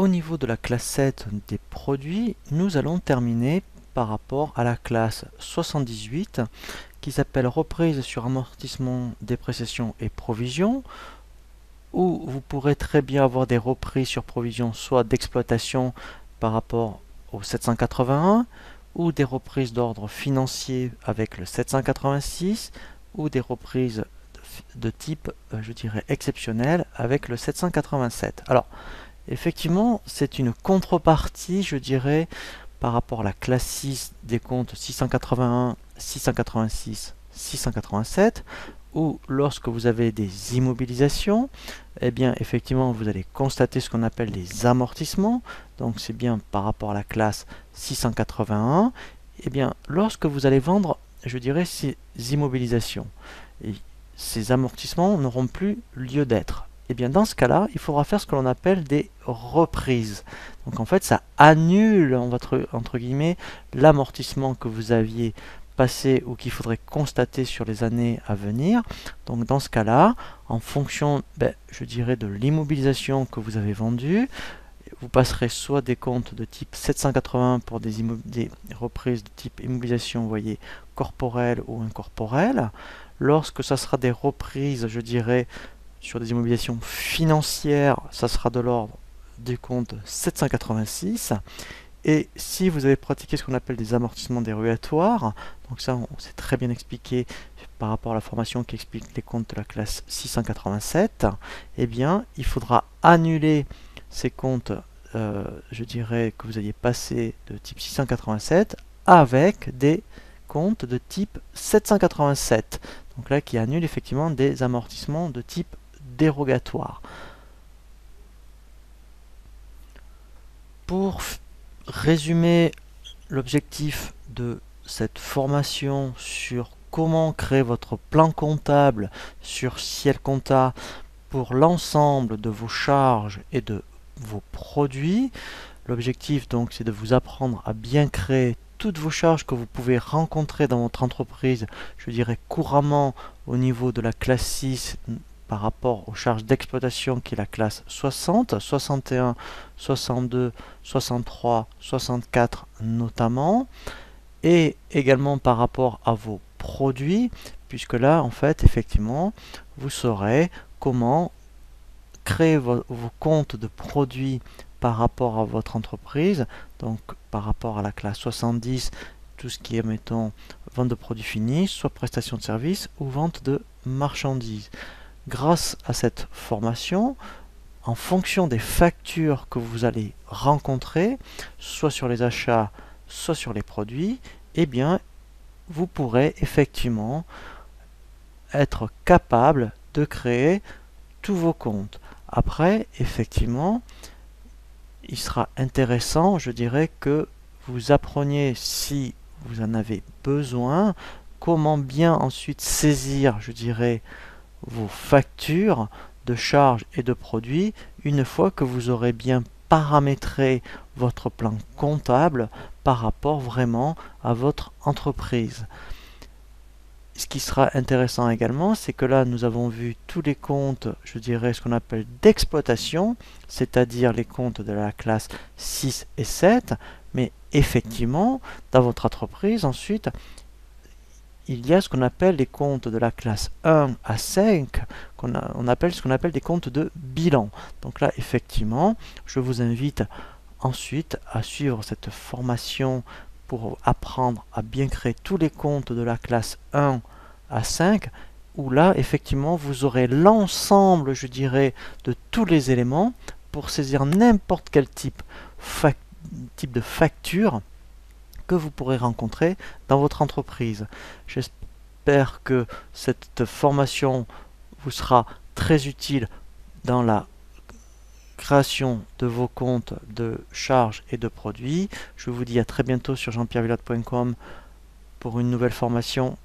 au niveau de la classe 7 des produits, nous allons terminer par rapport à la classe 78 qui s'appelle reprise sur amortissement, dépréciation et provision, où vous pourrez très bien avoir des reprises sur provision soit d'exploitation par rapport au 781 ou des reprises d'ordre financier avec le 786 ou des reprises de type, je dirais, exceptionnel avec le 787. Alors, effectivement, c'est une contrepartie, je dirais, par rapport à la classe 6 des comptes 681, 686, 687, où lorsque vous avez des immobilisations, eh bien, effectivement, vous allez constater ce qu'on appelle des amortissements. Donc, c'est bien par rapport à la classe 681. Eh bien, lorsque vous allez vendre, je dirais, ces immobilisations, et ces amortissements n'auront plus lieu d'être. Et bien dans ce cas-là, il faudra faire ce que l'on appelle des reprises. Donc en fait, ça annule entre guillemets l'amortissement que vous aviez passé ou qu'il faudrait constater sur les années à venir. Donc dans ce cas-là, en fonction, je dirais, de l'immobilisation que vous avez vendue, vous passerez soit des comptes de type 780 pour des reprises de type immobilisation, vous voyez, corporelle ou incorporelle. Lorsque ça sera des reprises, je dirais, sur des immobilisations financières, ça sera de l'ordre du compte 786. Et si vous avez pratiqué ce qu'on appelle des amortissements dérogatoires, donc ça c'est très bien expliqué par rapport à la formation qui explique les comptes de la classe 687, eh bien il faudra annuler ces comptes, je dirais, que vous ayez passé de type 687 avec des comptes de type 787. Donc là qui annule effectivement des amortissements de type dérogatoire. Pour résumer l'objectif de cette formation sur comment créer votre plan comptable sur Ciel Compta pour l'ensemble de vos charges et de vos produits, l'objectif donc c'est de vous apprendre à bien créer toutes vos charges que vous pouvez rencontrer dans votre entreprise, je dirais couramment au niveau de la classe 6 par rapport aux charges d'exploitation qui est la classe 60, 61, 62, 63, 64 notamment, et également par rapport à vos produits, puisque là en fait effectivement vous saurez comment créer vos comptes de produits par rapport à votre entreprise, donc par rapport à la classe 70, tout ce qui est, mettons, vente de produits finis, soit prestation de services ou vente de marchandises. Grâce à cette formation, en fonction des factures que vous allez rencontrer, soit sur les achats, soit sur les produits, eh bien, vous pourrez effectivement être capable de créer tous vos comptes. Après, effectivement, il sera intéressant, je dirais, que vous appreniez, si vous en avez besoin, comment bien ensuite saisir, je dirais, vos factures de charges et de produits une fois que vous aurez bien paramétré votre plan comptable par rapport vraiment à votre entreprise. Ce qui sera intéressant également, c'est que là, nous avons vu tous les comptes, je dirais, ce qu'on appelle d'exploitation, c'est-à-dire les comptes de la classe 6 et 7, mais effectivement, dans votre entreprise, ensuite, il y a ce qu'on appelle les comptes de la classe 1 à 5, on appelle ce qu'on appelle des comptes de bilan. Donc là, effectivement, je vous invite ensuite à suivre cette formation pour apprendre à bien créer tous les comptes de la classe 1 à 5, où là, effectivement, vous aurez l'ensemble, je dirais, de tous les éléments pour saisir n'importe quel type de facture que vous pourrez rencontrer dans votre entreprise. J'espère que cette formation vous sera très utile dans la création de vos comptes de charges et de produits. Je vous dis à très bientôt sur jeanpierrevilotte.com pour une nouvelle formation.